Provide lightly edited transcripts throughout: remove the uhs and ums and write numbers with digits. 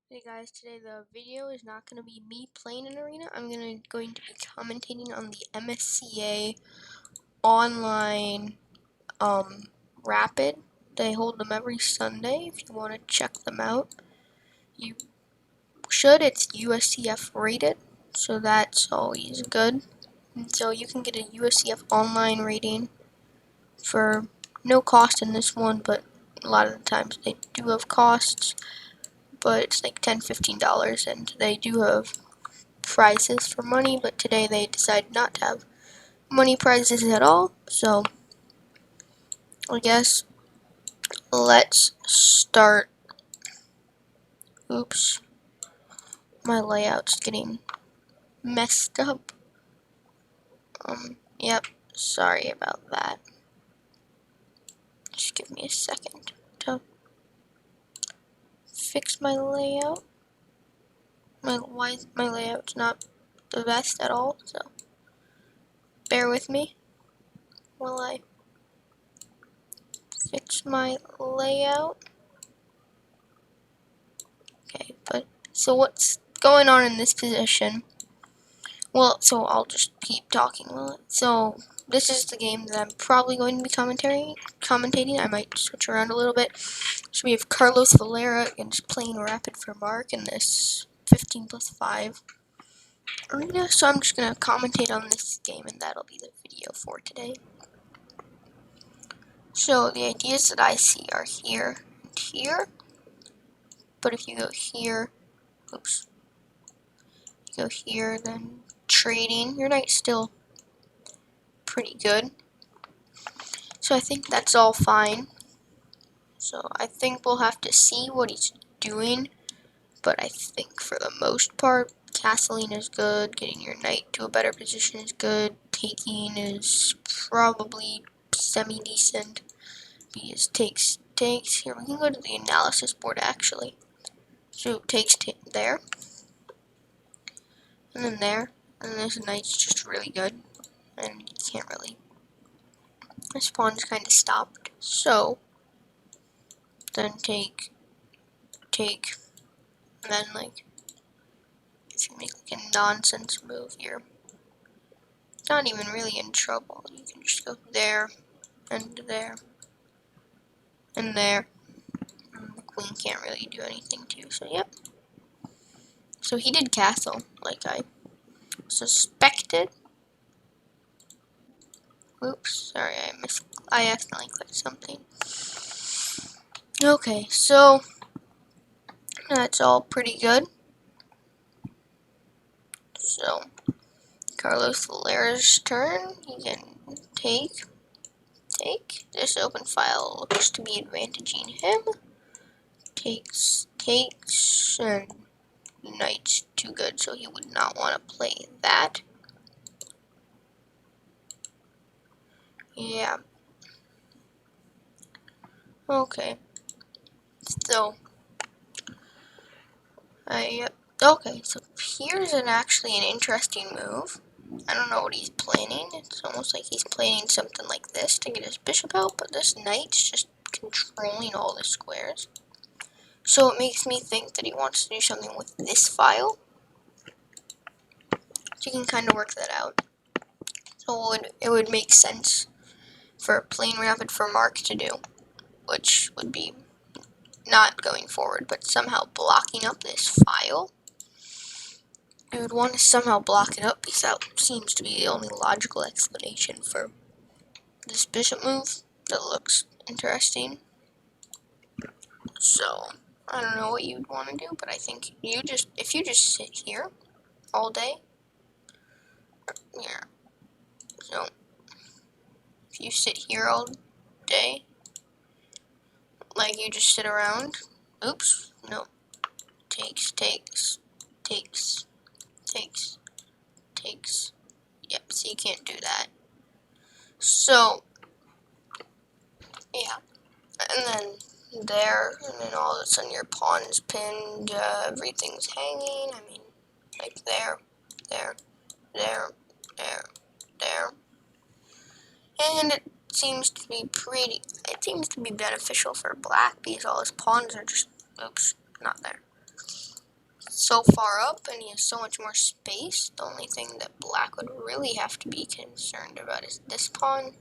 Hey guys, today the video is not going to be me playing an arena. I'm going to be commentating on the MSCA online rapid. They hold them every Sunday. If you want to check them out, you should. It's USCF rated, so that's always good. And so you can get a USCF online rating for no cost in this one, but a lot of the times they do have costs. But it's like $10–15, and they do have prizes for money, but today they decided not to have money prizes at all, so I guess let's start. Oops, my layout's getting messed up. Yep, sorry about that. Just give me a second to fix my layout. My layout's not the best at all, so bear with me while I fix my layout. Okay, but so what's going on in this position? Well, so I'll just keep talking. So this is the game that I'm probably going to be commentating. I might switch around a little bit. So we have Carlos Valera against playing Rapid for Mark in this 15+5 arena. So I'm just gonna commentate on this game, and that'll be the video for today. So the ideas that I see are here and here. But if you go here, oops, you go here, then trading, your knight's still pretty good. So I think that's all fine. So I think we'll have to see what he's doing. But I think for the most part, castling is good. Getting your knight to a better position is good. Taking is probably semi-decent. Because takes. Here, we can go to the analysis board actually. So takes there. And then there. And this knight's just really good. And you can't really. This pawn's kind of stopped. So then take, and then like if you make like a nonsense move, you're not even really in trouble. You can just go there and there and there. And the queen can't really do anything too. So yep. So he did castle like I suspected. Oops, sorry, I accidentally clicked something. Okay, so that's all pretty good. So Carlos Valera's turn. He can take. This open file looks to be advantaging him. Takes, and knight's too good, so he would not want to play that. Yeah. Okay. So, okay, so here's actually an interesting move. I don't know what he's planning. It's almost like he's planning something like this to get his bishop out, but this knight's just controlling all the squares. So it makes me think that he wants to do something with this file. So you can kind of work that out. So it would make sense for playing Rapid for Mark to do, which would be not going forward, but somehow blocking up this file. I would want to somehow block it up because that seems to be the only logical explanation for this bishop move that looks interesting. So, I don't know what you'd want to do, but I think if you just sit here all day, yeah, so if you sit here all day, like you just sit around, oops, no, takes, yep, so you can't do that. So, yeah, and then there, and then all of a sudden your pawn is pinned, everything's hanging, I mean, like there, there, and it seems to be beneficial for black because all his pawns are just, oops, not there. so far up and he has so much more space. The only thing that black would really have to be concerned about is this pawn.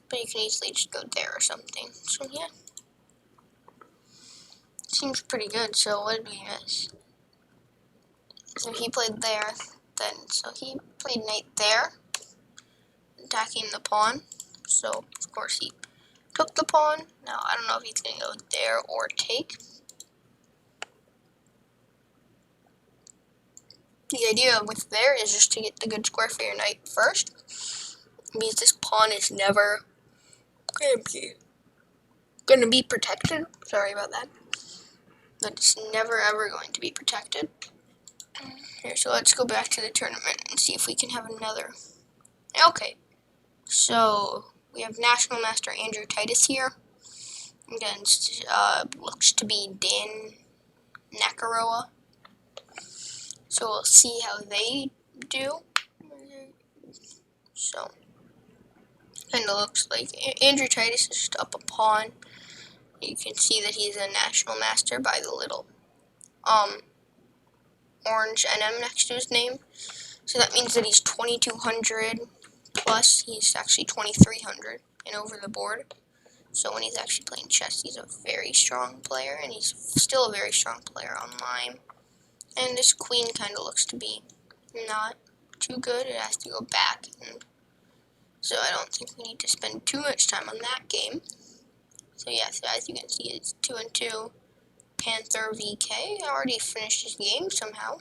But you can easily just go there or something. So yeah. Seems pretty good. So what did we miss? So he played there. So he played knight there, attacking the pawn. So of course he took the pawn. Now I don't know if he's gonna go there or take. The idea with there is just to get the good square for your knight first. It means this pawn is never gonna be protected. Sorry about that. But it's never ever going to be protected. Here, so let's go back to the tournament and see if we can have another. Okay, so we have National Master Andrew Titus here against looks to be Dan Nakaroa. So we'll see how they do. So kind of looks like Andrew Titus is just up a pawn. You can see that he's a National Master by the little orange NM next to his name. So that means that he's 2200 plus. He's actually 2300 and over the board. So when he's actually playing chess, he's a very strong player, and he's still a very strong player online. And this queen kind of looks to be not too good. It has to go back, and so I don't think we need to spend too much time on that game. So yeah, so as you can see, it's 2-2. Panther VK already finished his game somehow.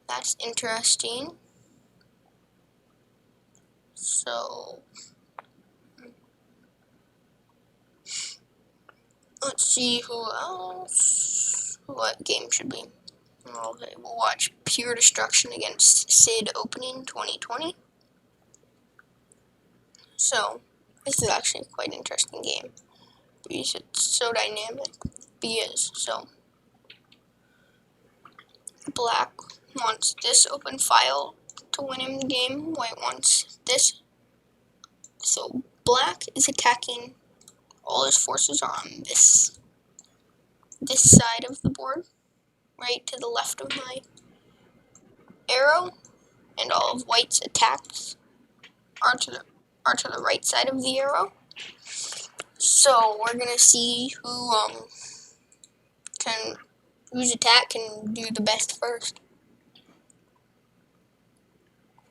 That's interesting. So let's see who else. What game should we? Okay, we'll watch Pure Destruction against Sid Opening 2020. So this is actually a quite interesting game because it's so dynamic. Because so black wants this open file to win him the game. White wants this. So black is attacking. All his forces are on this side of the board, right to the left of my arrow, and all of white's attacks are to the right side of the arrow. So we're gonna see whose attack can do the best first.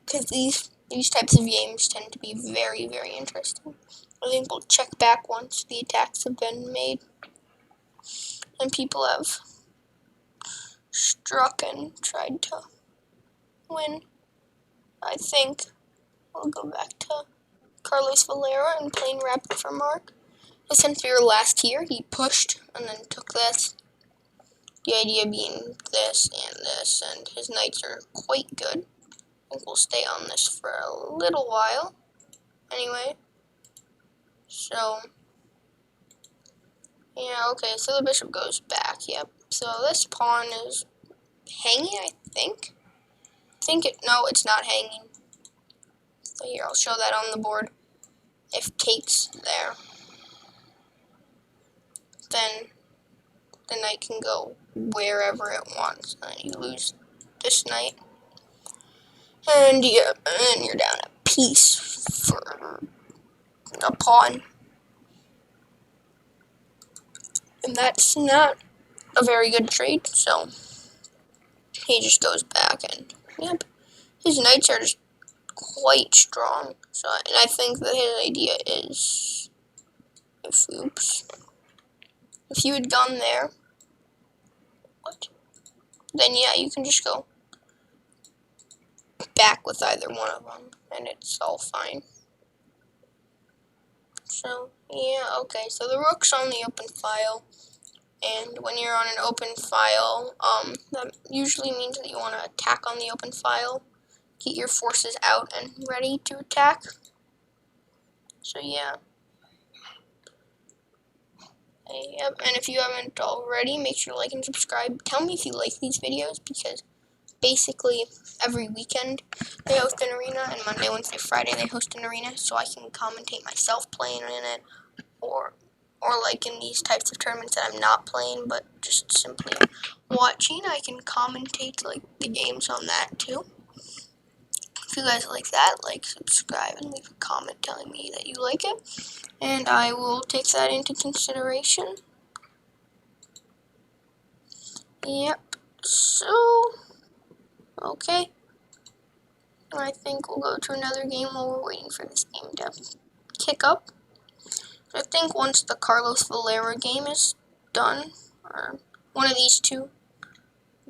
Because these types of games tend to be very, very interesting. I think we'll check back once the attacks have been made and people have struck and tried to win. I think we'll go back to Carlos Valera and playing Rapid for Mark. But since we were last here, he pushed and then took this. The idea being this, and his knights are quite good. I think we'll stay on this for a little while. Anyway, so yeah, okay, so the bishop goes back, yep. So this pawn is hanging, I think. No, it's not hanging. So here, I'll show that on the board. If take's there, then the knight can go wherever it wants, and you lose this knight. And yeah, and you're down a piece for a pawn. And that's not a very good trade, so he just goes back, and yep, his knights are just quite strong. So, and I think that his idea is, if you had gone there, then yeah, you can just go back with either one of them, and it's all fine. So yeah, okay, so the rook's on the open file, and when you're on an open file, that usually means that you want to attack on the open file, get your forces out and ready to attack. So yeah. Yep, and if you haven't already, make sure to like and subscribe. Tell me if you like these videos, because basically every weekend they host an arena, and Monday, Wednesday, Friday they host an arena, so I can commentate myself playing in it, or or like in these types of tournaments that I'm not playing, but just simply watching, I can commentate like the games on that too. If you guys like that, like, subscribe, and leave a comment telling me that you like it, and I will take that into consideration. Yep. So, okay. I think we'll go to another game while we're waiting for this game to kick up. I think once the Carlos Valera game is done, or one of these two,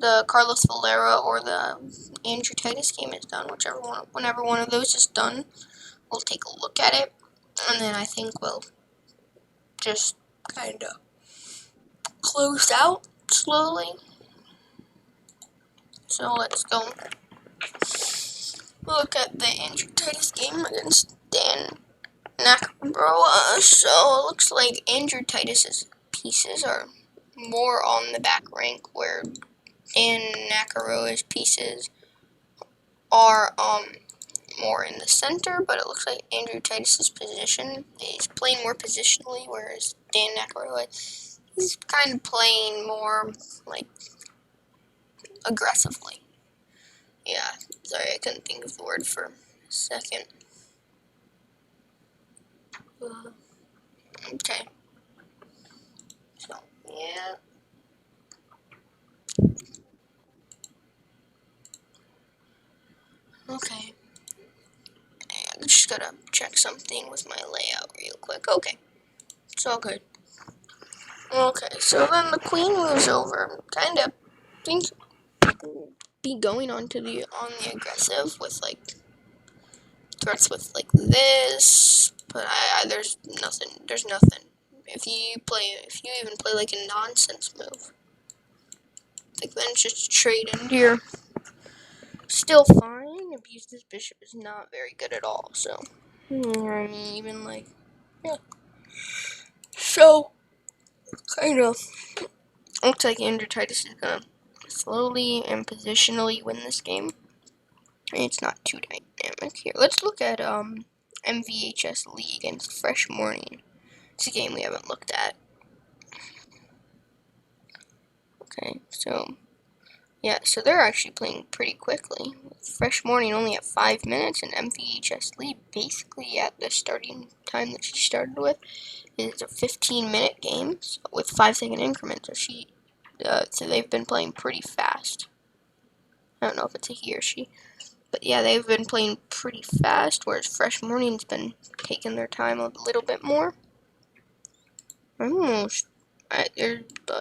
the Carlos Valera or the Andrew Titus game is done, whichever one, whenever one of those is done, we'll take a look at it, and then I think we'll just kind of close out slowly. So let's go look at the Andrew Titus game against Dan Nakamura. So it looks like Andrew Titus's pieces are more on the back rank, where Dan Nakamura's pieces are more in the center, but it looks like Andrew Titus's position is playing more positionally, whereas Dan Nakamura is kind of playing more like aggressively. Yeah, sorry, I couldn't think of the word for a second. Okay. So, yeah. Okay. I just gotta check something with my layout real quick. Okay. It's all good. Okay, so then the queen moves over. Kind of think be going on the aggressive with like threats with like this, but there's nothing. There's nothing. If you even play like a nonsense move, like then it's just trade in here. Still fine. Abuse this bishop is not very good at all. So, I mean, even like, yeah. So, kind of looks like Andrew Titus is gonna slowly and positionally win this game. It's not too dynamic here. Let's look at MVHS League against Fresh Morning. It's a game we haven't looked at. Okay, so yeah, so they're actually playing pretty quickly. Fresh Morning only at 5 minutes, and MVHS League basically at the starting time that she started with is a 15-minute game with 5-second increments. So they've been playing pretty fast. I don't know if it's a he or she. But yeah, they've been playing pretty fast, whereas Fresh Morning's been taking their time a little bit more.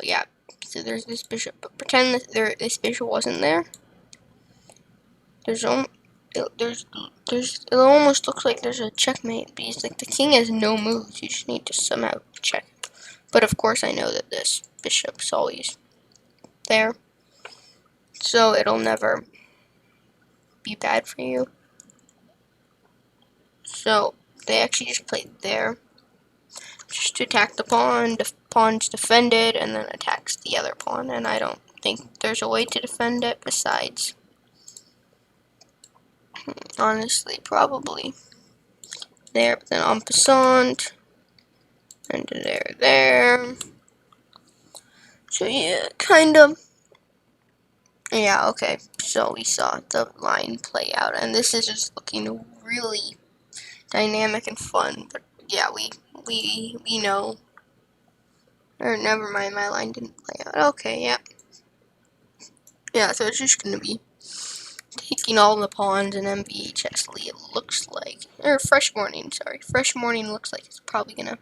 Yeah, so there's this bishop, but pretend that this bishop wasn't there. It almost looks like there's a checkmate, because like the king has no moves, you just need to somehow check. But of course I know that this bishop's always there, so it'll never be bad for you. So they actually just played there, just to attack the pawn. The pawn's defended, and then attacks the other pawn, and I don't think there's a way to defend it besides, honestly, probably there, but then en passant, and there. So yeah, kind of. Yeah, okay. So we saw the line play out, and this is just looking really dynamic and fun. But yeah, we know. Or never mind, my line didn't play out. Okay, yeah. Yeah, so it's just gonna be taking all the pawns in MVHS Lee, it looks like. Or Fresh Morning, sorry. Fresh Morning looks like it's probably gonna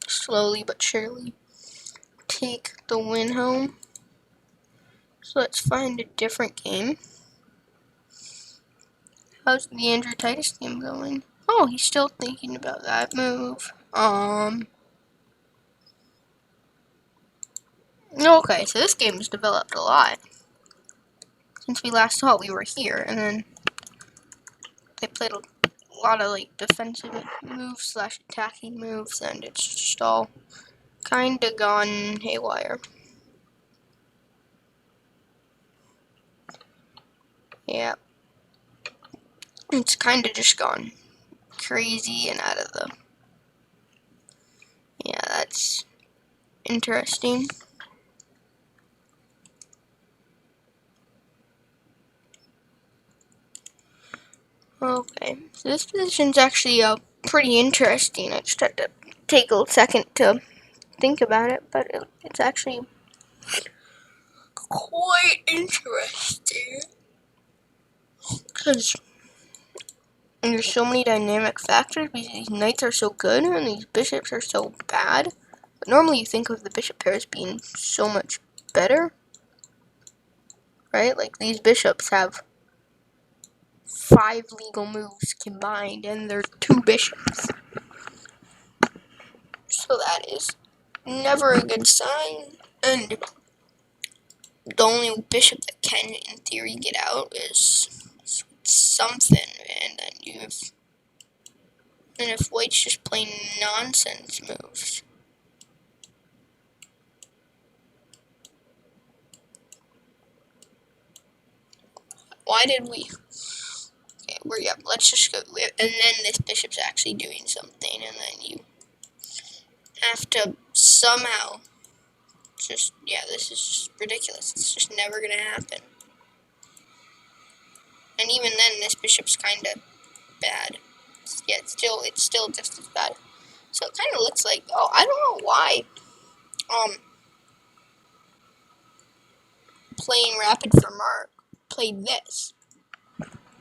slowly but surely take the win home. So let's find a different game. How's the Andrew Titus game going? Oh, he's still thinking about that move. Okay, so this game has developed a lot since we last saw it. We were here, and then they played a lot of like defensive moves / attacking moves, and it's just all kinda gone haywire. Yeah, it's kinda just gone crazy and out of the. Yeah, that's interesting. Okay, so this position's actually pretty interesting. I just had to take a second to think about it, but it's actually quite interesting because there's so many dynamic factors because these knights are so good and these bishops are so bad. But normally you think of the bishop pairs being so much better, right? Like these bishops have 5 legal moves combined and they're 2 bishops. So that is never a good sign. And the only bishop that can, in theory, get out is something, and then you have. And if white's just playing nonsense moves. Why did we? Okay, let's just go. And then this bishop's actually doing something, and then you have to somehow this is just ridiculous. It's just never gonna happen. And even then, this bishop's kind of bad. Yeah, it's still just as bad. So it kind of looks like, I don't know why, playing rapid for Mark played this.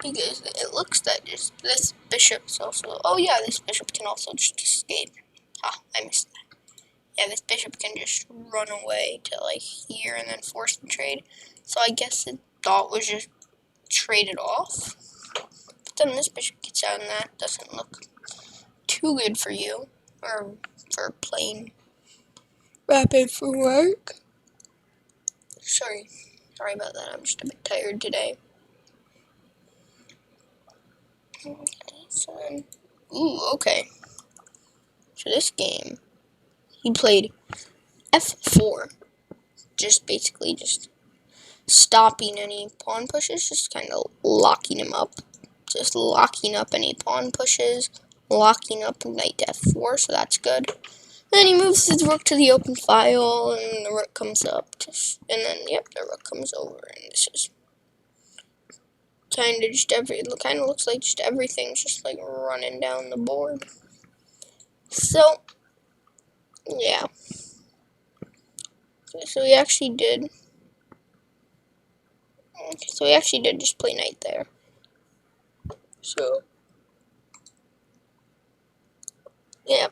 Because it looks that just this bishop's also, this bishop can also just escape. I missed that. Yeah, this bishop can just run away to like here and then force the trade. So I guess the thought was just traded off. But then this bishop gets out and that doesn't look too good for you, or for playing rapid for work. Sorry about that, I'm just a bit tired today. Okay, so then, okay. So this game, he played f4, just basically just stopping any pawn pushes, just kind of locking him up, just locking up any pawn pushes, locking up knight to f4, so that's good. Then he moves his rook to the open file, and the rook comes up, and then, the rook comes over, and this is kind of looks like just everything's just like running down the board. So, yeah. So we actually did just play knight there. So, yeah.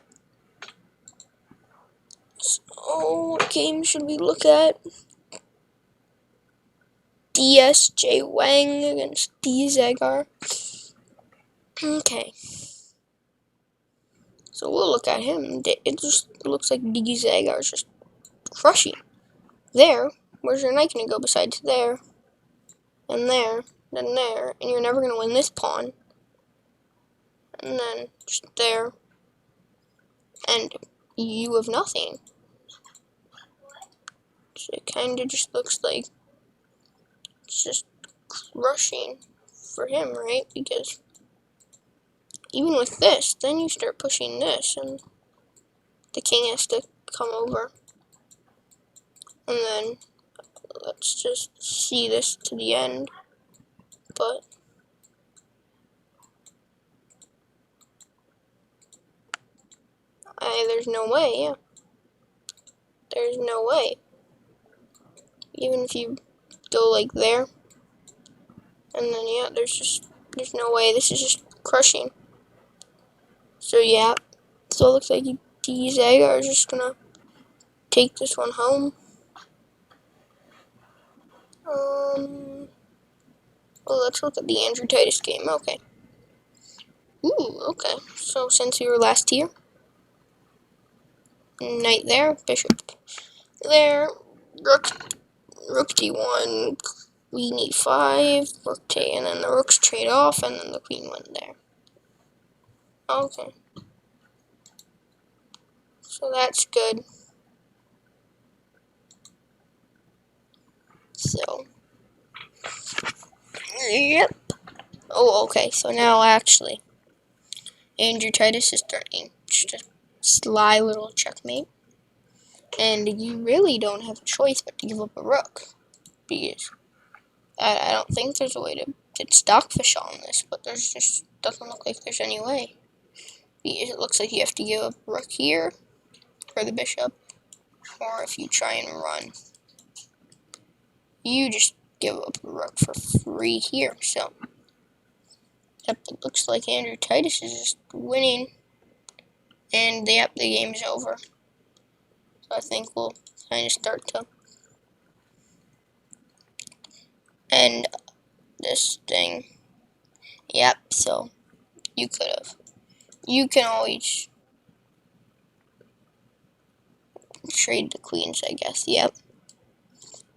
So, what game should we look at? DSJ Wang against D Zagar. Okay. So we'll look at him. It just looks like D Zagar is just crushing. There. Where's your knight gonna go besides there? And there. Then there. And you're never gonna win this pawn. And then just there. And you have nothing. So it kind of just looks like it's just crushing for him, right? Because even with this, then you start pushing this, and the king has to come over. And then let's just see this to the end. But there's no way, yeah. There's no way. Even if you go like there, and then there's no way. This is just crushing. So yeah, so it looks like D Zagar is just gonna take this one home. Well, let's look at the Andrew Titus game. Okay. Okay. So since we were last here, knight there, bishop there, rook d1, queen e5, rook t, and then the rooks trade off, and then the queen went there. Okay. So that's good. So, yep. Oh, okay. So now actually, Andrew Titus is threatening just a sly little checkmate. And you really don't have a choice but to give up a rook. Because I don't think there's a way to stockfish on this, but there's just doesn't look like there's any way. Because it looks like you have to give up a rook here for the bishop, or if you try and run, you just give up a rook for free here. So, yep, it looks like Andrew Titus is just winning, and yep, the game's over. So I think we'll kind of start to end this thing. Yep, so you can always trade the queens, I guess. Yep.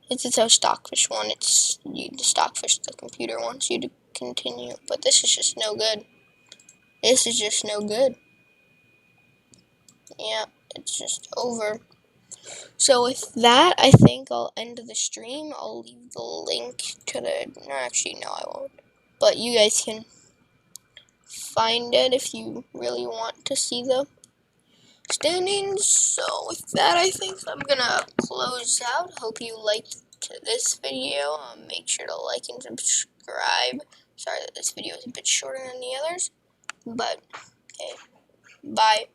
It's how Stockfish won. It's the Stockfish the computer wants you to continue, but this is just no good. This is just no good. Yeah, it's just over. So with that, I think I'll end the stream. I'll leave the link to the. No, actually, no, I won't. But you guys can find it if you really want to see the standings. So with that, I think I'm gonna close out. Hope you liked this video. Make sure to like and subscribe. Sorry that this video is a bit shorter than the others, but okay, bye.